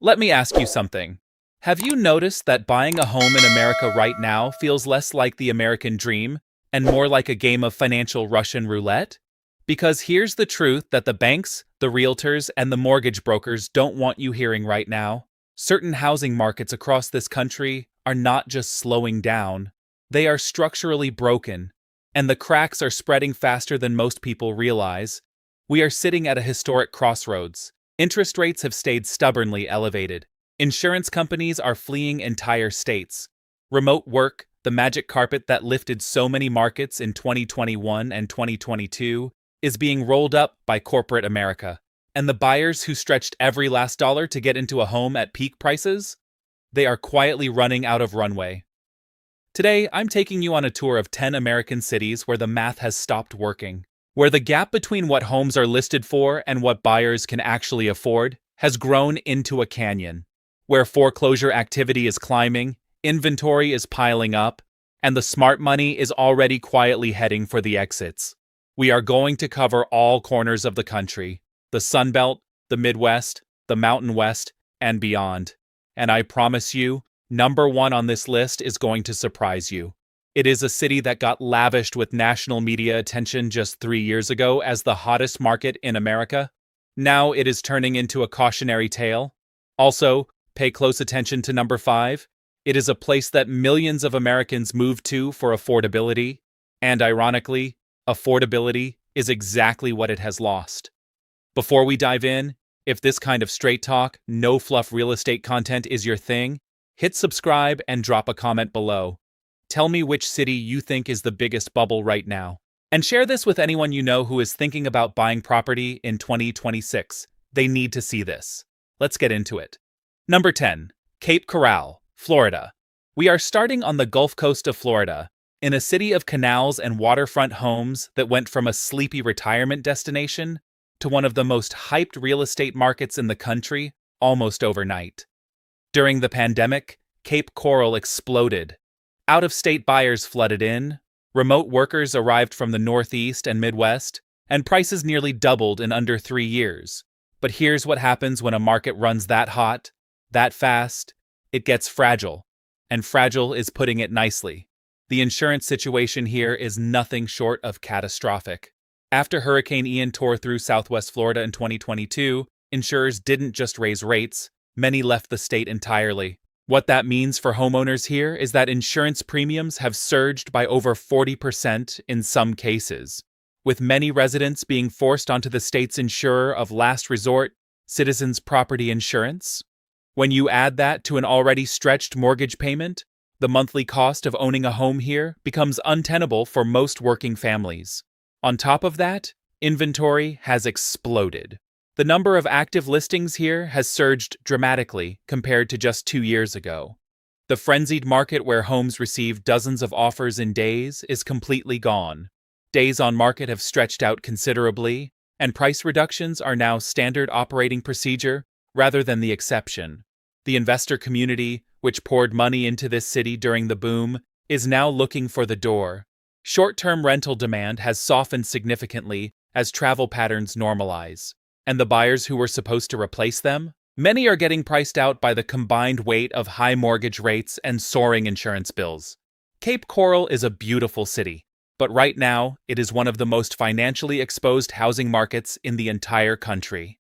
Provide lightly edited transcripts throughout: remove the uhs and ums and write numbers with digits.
Let me ask you something. Have you noticed that buying a home in America right now feels less like the American dream and more like a game of financial Russian roulette? Because here's the truth that the banks, the realtors, and the mortgage brokers don't want you hearing right now. Certain housing markets across this country are not just slowing down, they are structurally broken, and the cracks are spreading faster than most people realize. We are sitting at a historic crossroads. Interest rates have stayed stubbornly elevated. Insurance companies are fleeing entire states. Remote work, the magic carpet that lifted so many markets in 2021 and 2022, is being rolled up by corporate America. And the buyers who stretched every last dollar to get into a home at peak prices? They are quietly running out of runway. Today, I'm taking you on a tour of 10 American cities where the math has stopped working, where the gap between what homes are listed for and what buyers can actually afford has grown into a canyon, where foreclosure activity is climbing, inventory is piling up, and the smart money is already quietly heading for the exits. We are going to cover all corners of the country, the Sun Belt, the Midwest, the Mountain West, and beyond. And I promise you, number one on this list is going to surprise you. It is a city that got lavished with national media attention just 3 years ago as the hottest market in America. Now it is turning into a cautionary tale. Also, pay close attention to number 5. It is a place that millions of Americans move to for affordability. And ironically, affordability is exactly what it has lost. Before we dive in, if this kind of straight talk, no fluff real estate content is your thing, hit subscribe and drop a comment below. Tell me which city you think is the biggest bubble right now. And share this with anyone you know who is thinking about buying property in 2026. They need to see this. Let's get into it. Number 10. Cape Coral, Florida. We are starting on the Gulf Coast of Florida, in a city of canals and waterfront homes that went from a sleepy retirement destination to one of the most hyped real estate markets in the country almost overnight. During the pandemic, Cape Coral exploded. Out-of-state buyers flooded in, remote workers arrived from the Northeast and Midwest, and prices nearly doubled in under 3 years. But here's what happens when a market runs that hot, that fast. It gets fragile. And fragile is putting it nicely. The insurance situation here is nothing short of catastrophic. After Hurricane Ian tore through Southwest Florida in 2022, insurers didn't just raise rates, many left the state entirely. What that means for homeowners here is that insurance premiums have surged by over 40% in some cases, with many residents being forced onto the state's insurer of last resort, Citizens Property Insurance. When you add that to an already stretched mortgage payment, the monthly cost of owning a home here becomes untenable for most working families. On top of that, inventory has exploded. The number of active listings here has surged dramatically compared to just 2 years ago. The frenzied market where homes receive dozens of offers in days is completely gone. Days on market have stretched out considerably, and price reductions are now standard operating procedure rather than the exception. The investor community, which poured money into this city during the boom, is now looking for the door. Short-term rental demand has softened significantly as travel patterns normalize. And the buyers who were supposed to replace them? Many are getting priced out by the combined weight of high mortgage rates and soaring insurance bills. Cape Coral is a beautiful city, but right now it is one of the most financially exposed housing markets in the entire country.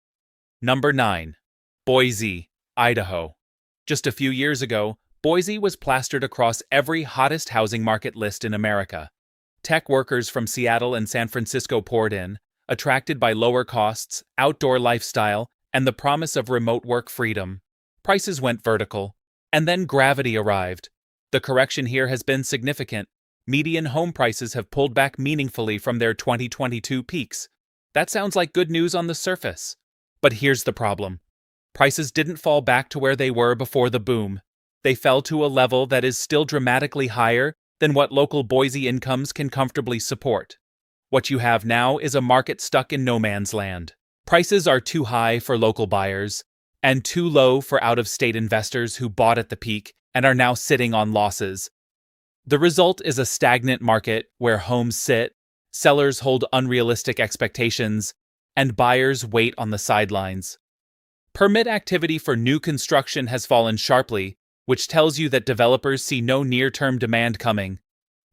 Number 9. Boise, Idaho. Just a few years ago, Boise was plastered across every hottest housing market list in America. Tech workers from Seattle and San Francisco poured in, attracted by lower costs, outdoor lifestyle, and the promise of remote work freedom. Prices went vertical, and then gravity arrived. The correction here has been significant. Median home prices have pulled back meaningfully from their 2022 peaks. That sounds like good news on the surface. But here's the problem. Prices didn't fall back to where they were before the boom. They fell to a level that is still dramatically higher than what local Boise incomes can comfortably support. What you have now is a market stuck in no man's land. Prices are too high for local buyers, and too low for out-of-state investors who bought at the peak and are now sitting on losses. The result is a stagnant market where homes sit, sellers hold unrealistic expectations, and buyers wait on the sidelines. Permit activity for new construction has fallen sharply, which tells you that developers see no near-term demand coming.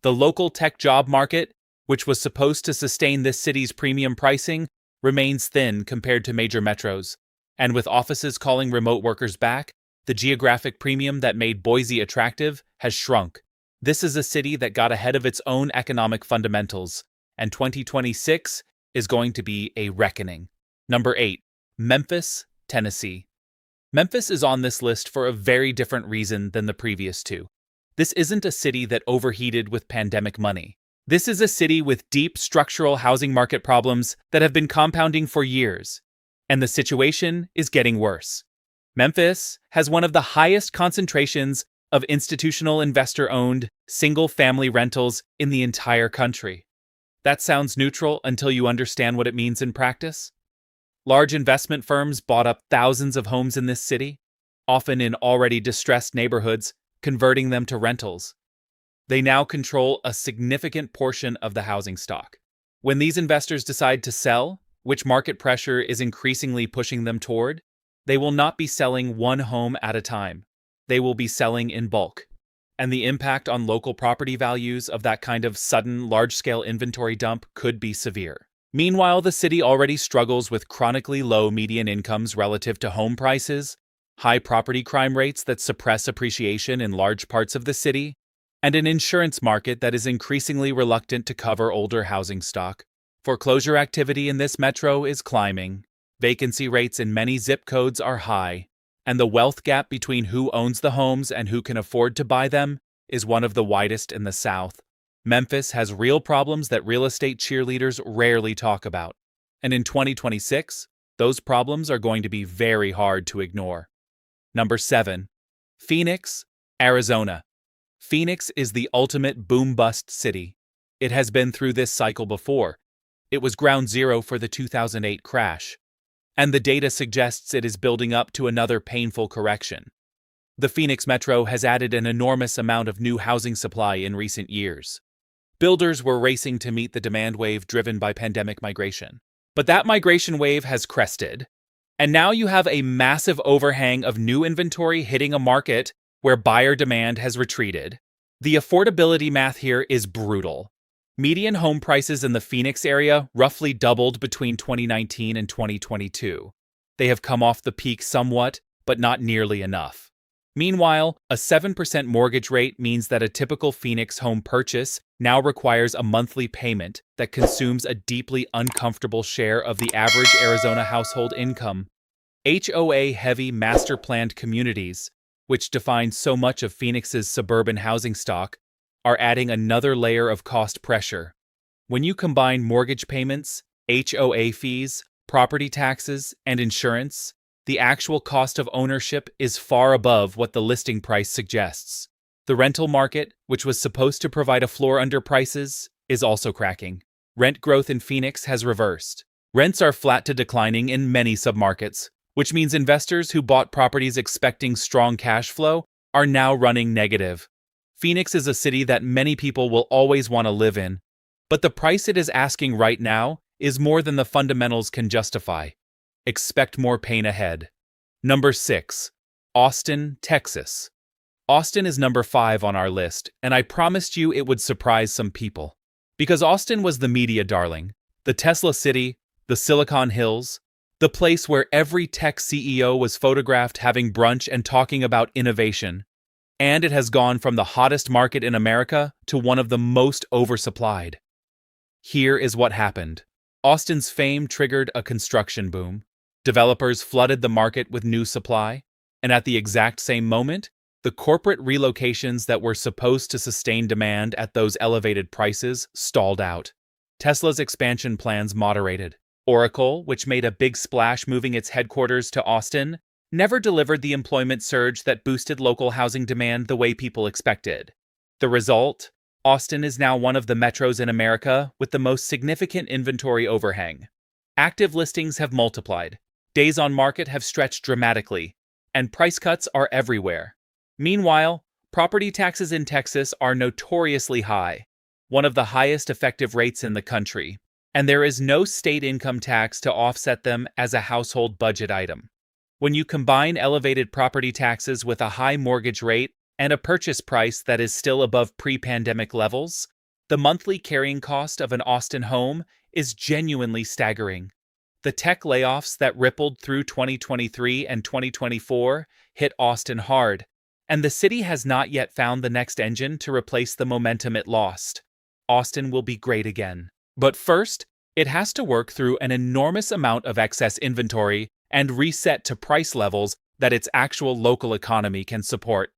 The local tech job market, which was supposed to sustain this city's premium pricing, remains thin compared to major metros. And with offices calling remote workers back, the geographic premium that made Boise attractive has shrunk. This is a city that got ahead of its own economic fundamentals, and 2026 is going to be a reckoning. Number 8. Memphis, Tennessee. Memphis is on this list for a very different reason than the previous two. This isn't a city that overheated with pandemic money. This is a city with deep structural housing market problems that have been compounding for years, and the situation is getting worse. Memphis has one of the highest concentrations of institutional investor-owned, single-family rentals in the entire country. That sounds neutral until you understand what it means in practice. Large investment firms bought up thousands of homes in this city, often in already distressed neighborhoods, converting them to rentals. They now control a significant portion of the housing stock. When these investors decide to sell, which market pressure is increasingly pushing them toward, they will not be selling one home at a time. They will be selling in bulk. And the impact on local property values of that kind of sudden, large-scale inventory dump could be severe. Meanwhile, the city already struggles with chronically low median incomes relative to home prices, high property crime rates that suppress appreciation in large parts of the city, and an insurance market that is increasingly reluctant to cover older housing stock. Foreclosure activity in this metro is climbing, vacancy rates in many zip codes are high, and the wealth gap between who owns the homes and who can afford to buy them is one of the widest in the South. Memphis has real problems that real estate cheerleaders rarely talk about, and in 2026, those problems are going to be very hard to ignore. Number 7. Phoenix, Arizona. Phoenix is the ultimate boom-bust city. It has been through this cycle before. It was ground zero for the 2008 crash, and the data suggests it is building up to another painful correction. The Phoenix metro has added an enormous amount of new housing supply in recent years. Builders were racing to meet the demand wave driven by pandemic migration. But that migration wave has crested, and now you have a massive overhang of new inventory hitting a market where buyer demand has retreated. The affordability math here is brutal. Median home prices in the Phoenix area roughly doubled between 2019 and 2022. They have come off the peak somewhat, but not nearly enough. Meanwhile, a 7% mortgage rate means that a typical Phoenix home purchase now requires a monthly payment that consumes a deeply uncomfortable share of the average Arizona household income. HOA-heavy master-planned communities, which define so much of Phoenix's suburban housing stock, are adding another layer of cost pressure. When you combine mortgage payments, HOA fees, property taxes, and insurance, the actual cost of ownership is far above what the listing price suggests. The rental market, which was supposed to provide a floor under prices, is also cracking. Rent growth in Phoenix has reversed. Rents are flat to declining in many submarkets, which means investors who bought properties expecting strong cash flow are now running negative. Phoenix is a city that many people will always want to live in, but the price it is asking right now is more than the fundamentals can justify. Expect more pain ahead. Number 6. Austin, Texas. Austin is number 5 on our list, and I promised you it would surprise some people. Because Austin was the media darling, the Tesla city, the Silicon Hills, the place where every tech CEO was photographed having brunch and talking about innovation. And it has gone from the hottest market in America to one of the most oversupplied. Here is what happened. Austin's fame triggered a construction boom. Developers flooded the market with new supply, and at the exact same moment, the corporate relocations that were supposed to sustain demand at those elevated prices stalled out. Tesla's expansion plans moderated. Oracle, which made a big splash moving its headquarters to Austin, never delivered the employment surge that boosted local housing demand the way people expected. The result? Austin is now one of the metros in America with the most significant inventory overhang. Active listings have multiplied. Days on market have stretched dramatically, and price cuts are everywhere. Meanwhile, property taxes in Texas are notoriously high, one of the highest effective rates in the country, and there is no state income tax to offset them as a household budget item. When you combine elevated property taxes with a high mortgage rate and a purchase price that is still above pre-pandemic levels, the monthly carrying cost of an Austin home is genuinely staggering. The tech layoffs that rippled through 2023 and 2024 hit Austin hard, and the city has not yet found the next engine to replace the momentum it lost. Austin will be great again. But first, it has to work through an enormous amount of excess inventory and reset to price levels that its actual local economy can support.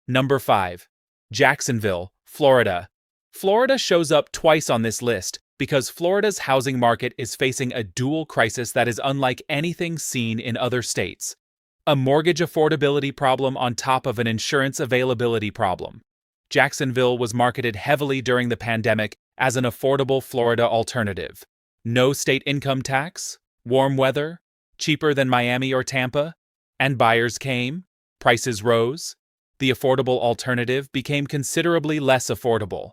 Number 5. Jacksonville, Florida. Florida shows up twice on this list because Florida's housing market is facing a dual crisis that is unlike anything seen in other states. A mortgage affordability problem on top of an insurance availability problem. Jacksonville was marketed heavily during the pandemic as an affordable Florida alternative. No state income tax, warm weather, cheaper than Miami or Tampa, and buyers came, prices rose. The affordable alternative became considerably less affordable.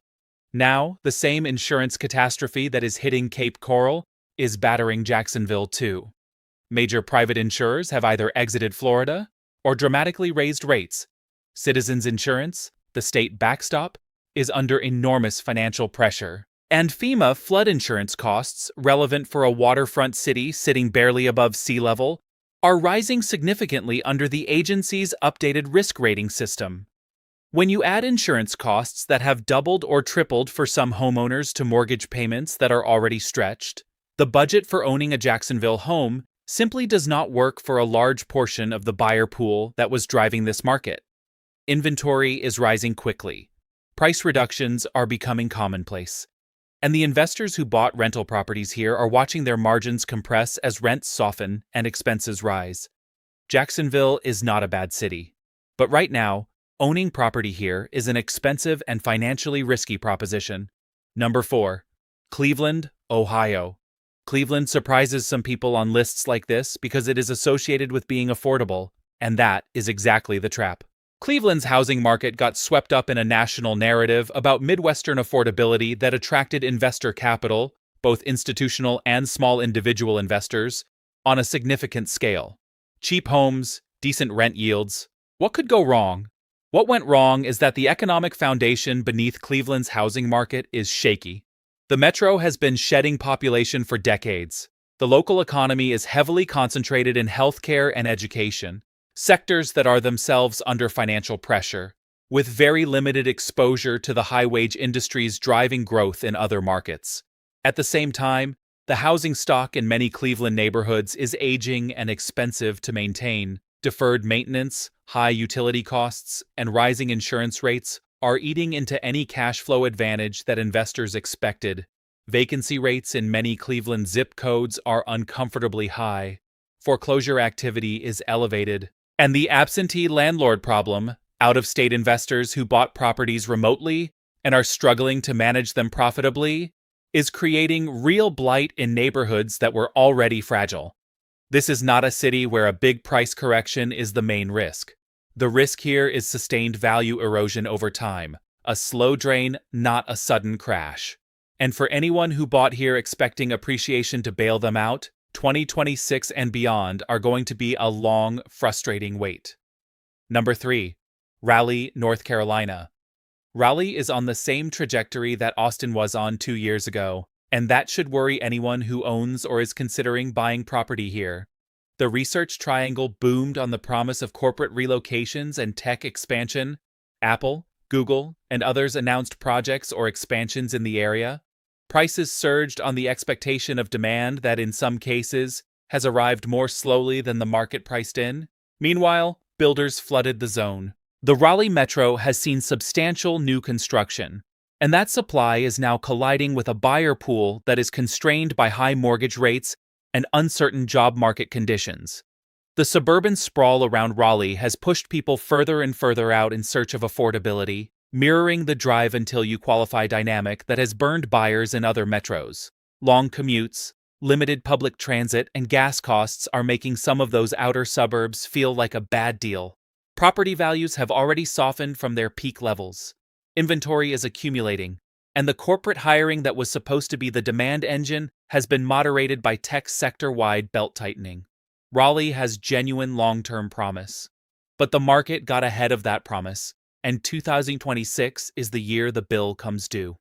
Now, the same insurance catastrophe that is hitting Cape Coral is battering Jacksonville too. Major private insurers have either exited Florida or dramatically raised rates. Citizens Insurance, the state backstop, is under enormous financial pressure. And FEMA flood insurance costs, relevant for a waterfront city sitting barely above sea level, are rising significantly under the agency's updated risk rating system. When you add insurance costs that have doubled or tripled for some homeowners to mortgage payments that are already stretched, the budget for owning a Jacksonville home simply does not work for a large portion of the buyer pool that was driving this market. Inventory is rising quickly. Price reductions are becoming commonplace. And the investors who bought rental properties here are watching their margins compress as rents soften and expenses rise. Jacksonville is not a bad city. But right now, owning property here is an expensive and financially risky proposition. Number 4. Cleveland, Ohio. Cleveland surprises some people on lists like this because it is associated with being affordable, and that is exactly the trap. Cleveland's housing market got swept up in a national narrative about Midwestern affordability that attracted investor capital, both institutional and small individual investors, on a significant scale. Cheap homes, decent rent yields. What could go wrong? What went wrong is that the economic foundation beneath Cleveland's housing market is shaky. The metro has been shedding population for decades. The local economy is heavily concentrated in healthcare and education, sectors that are themselves under financial pressure, with very limited exposure to the high-wage industries driving growth in other markets. At the same time, the housing stock in many Cleveland neighborhoods is aging and expensive to maintain. Deferred maintenance, high utility costs, and rising insurance rates are eating into any cash flow advantage that investors expected. Vacancy rates in many Cleveland zip codes are uncomfortably high. Foreclosure activity is elevated. And the absentee landlord problem, out-of-state investors who bought properties remotely and are struggling to manage them profitably, is creating real blight in neighborhoods that were already fragile. This is not a city where a big price correction is the main risk. The risk here is sustained value erosion over time, a slow drain, not a sudden crash. And for anyone who bought here expecting appreciation to bail them out, 2026 and beyond are going to be a long, frustrating wait. Number 3. Raleigh, North Carolina. Raleigh is on the same trajectory that Austin was on 2 years ago, and that should worry anyone who owns or is considering buying property here. The research triangle boomed on the promise of corporate relocations and tech expansion. Apple, Google, and others announced projects or expansions in the area. Prices surged on the expectation of demand that in some cases has arrived more slowly than the market priced in. Meanwhile, builders flooded the zone. The Raleigh metro has seen substantial new construction, and that supply is now colliding with a buyer pool that is constrained by high mortgage rates and uncertain job market conditions. The suburban sprawl around Raleigh has pushed people further and further out in search of affordability, mirroring the drive until you qualify dynamic that has burned buyers in other metros. Long commutes, limited public transit, and gas costs are making some of those outer suburbs feel like a bad deal. Property values have already softened from their peak levels. Inventory is accumulating, and the corporate hiring that was supposed to be the demand engine has been moderated by tech sector-wide belt-tightening. Raleigh has genuine long-term promise. But the market got ahead of that promise, and 2026 is the year the bill comes due.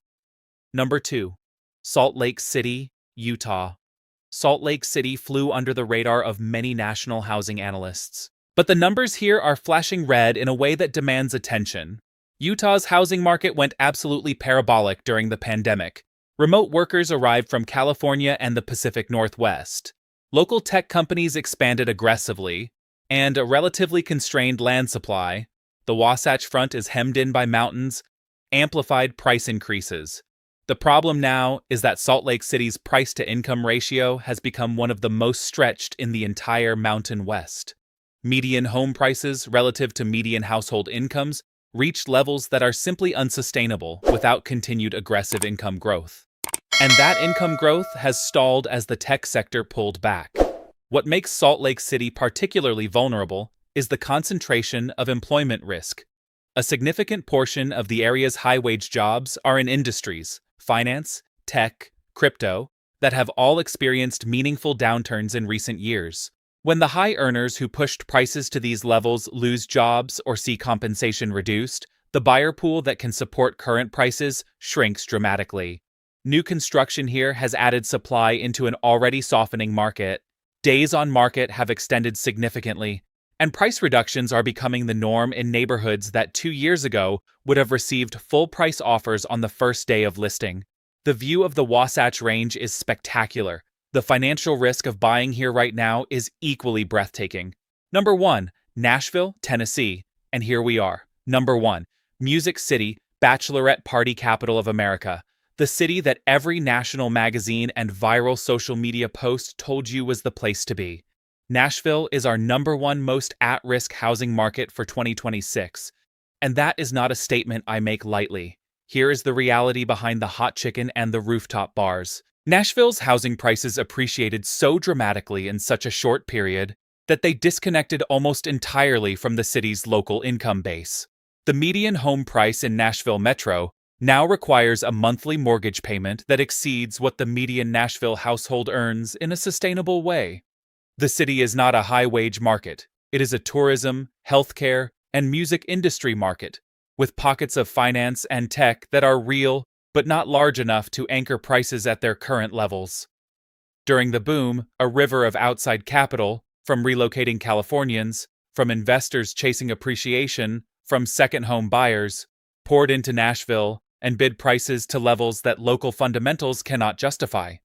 Number 2. Salt Lake City, Utah. Salt Lake City flew under the radar of many national housing analysts. But the numbers here are flashing red in a way that demands attention. Utah's housing market went absolutely parabolic during the pandemic. Remote workers arrived from California and the Pacific Northwest. Local tech companies expanded aggressively, and a relatively constrained land supply, the Wasatch Front is hemmed in by mountains, amplified price increases. The problem now is that Salt Lake City's price-to-income ratio has become one of the most stretched in the entire Mountain West. Median home prices relative to median household incomes reached levels that are simply unsustainable without continued aggressive income growth. And that income growth has stalled as the tech sector pulled back. What makes Salt Lake City particularly vulnerable is the concentration of employment risk. A significant portion of the area's high-wage jobs are in industries, finance, tech, crypto, that have all experienced meaningful downturns in recent years. When the high earners who pushed prices to these levels lose jobs or see compensation reduced, the buyer pool that can support current prices shrinks dramatically. New construction here has added supply into an already softening market. Days on market have extended significantly, and price reductions are becoming the norm in neighborhoods that 2 years ago would have received full price offers on the first day of listing. The view of the Wasatch Range is spectacular. The financial risk of buying here right now is equally breathtaking. Number 1, Nashville, Tennessee. And here we are. Number 1, Music City, bachelorette party capital of America. The city that every national magazine and viral social media post told you was the place to be. Nashville is our number 1 most at-risk housing market for 2026. And that is not a statement I make lightly. Here is the reality behind the hot chicken and the rooftop bars. Nashville's housing prices appreciated so dramatically in such a short period that they disconnected almost entirely from the city's local income base. The median home price in Nashville Metro now requires a monthly mortgage payment that exceeds what the median Nashville household earns in a sustainable way. The city is not a high-wage market. It is a tourism, healthcare, and music industry market, with pockets of finance and tech that are real but not large enough to anchor prices at their current levels. During the boom, a river of outside capital, from relocating Californians, from investors chasing appreciation, from second-home buyers, poured into Nashville and bid prices to levels that local fundamentals cannot justify.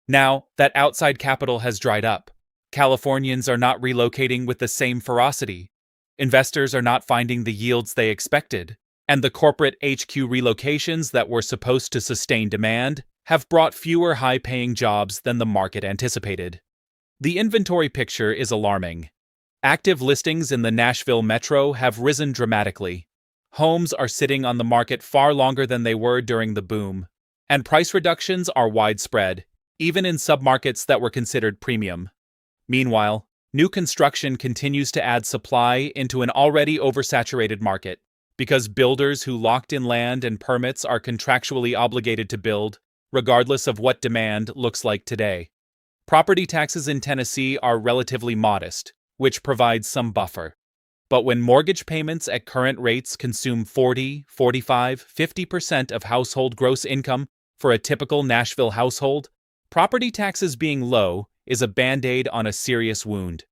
Now, that outside capital has dried up. Californians are not relocating with the same ferocity. Investors are not finding the yields they expected. And the corporate HQ relocations that were supposed to sustain demand have brought fewer high-paying jobs than the market anticipated. The inventory picture is alarming. Active listings in the Nashville metro have risen dramatically. Homes are sitting on the market far longer than they were during the boom, and price reductions are widespread, even in submarkets that were considered premium. Meanwhile, new construction continues to add supply into an already oversaturated market, because builders who locked in land and permits are contractually obligated to build, regardless of what demand looks like today. Property taxes in Tennessee are relatively modest, which provides some buffer. But when mortgage payments at current rates consume 40, 45, 50% of household gross income for a typical Nashville household, property taxes being low is a band-aid on a serious wound.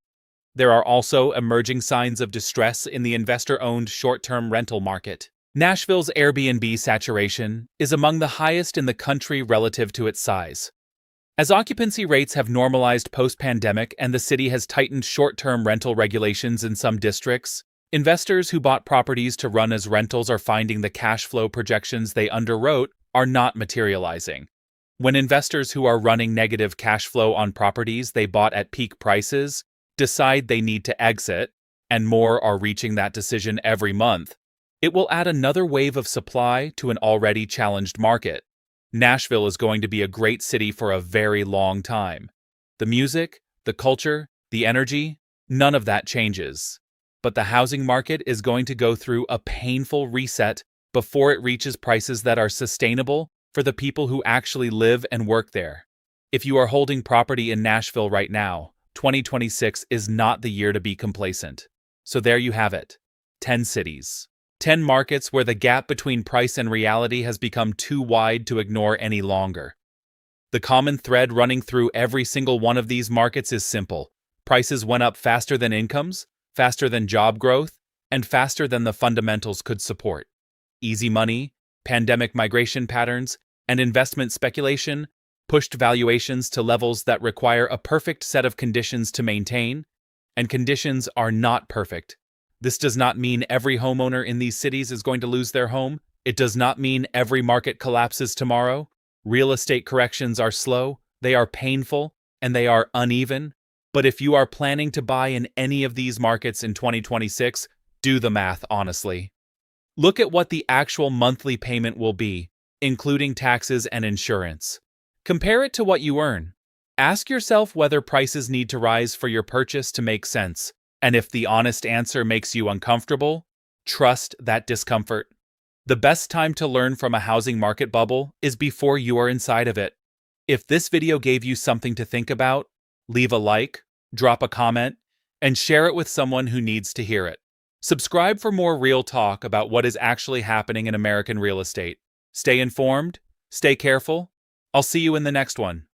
There are also emerging signs of distress in the investor-owned short-term rental market. Nashville's Airbnb saturation is among the highest in the country relative to its size. As occupancy rates have normalized post-pandemic and the city has tightened short-term rental regulations in some districts, investors who bought properties to run as rentals are finding the cash flow projections they underwrote are not materializing. When investors who are running negative cash flow on properties they bought at peak prices decide they need to exit, and more are reaching that decision every month, it will add another wave of supply to an already challenged market. Nashville is going to be a great city for a very long time. The music, the culture, the energy, none of that changes. But the housing market is going to go through a painful reset before it reaches prices that are sustainable for the people who actually live and work there. If you are holding property in Nashville right now, 2026 is not the year to be complacent. So there you have it. 10 cities. 10 markets where the gap between price and reality has become too wide to ignore any longer. The common thread running through every single one of these markets is simple. Prices went up faster than incomes, faster than job growth, and faster than the fundamentals could support. Easy money, pandemic migration patterns, and investment speculation pushed valuations to levels that require a perfect set of conditions to maintain, and conditions are not perfect. This does not mean every homeowner in these cities is going to lose their home. It does not mean every market collapses tomorrow. Real estate corrections are slow, they are painful, and they are uneven. But if you are planning to buy in any of these markets in 2026, do the math honestly. Look at what the actual monthly payment will be, including taxes and insurance. Compare it to what you earn. Ask yourself whether prices need to rise for your purchase to make sense, and if the honest answer makes you uncomfortable, trust that discomfort. The best time to learn from a housing market bubble is before you are inside of it. If this video gave you something to think about, leave a like, drop a comment, and share it with someone who needs to hear it. Subscribe for more real talk about what is actually happening in American real estate. Stay informed, stay careful. I'll see you in the next one.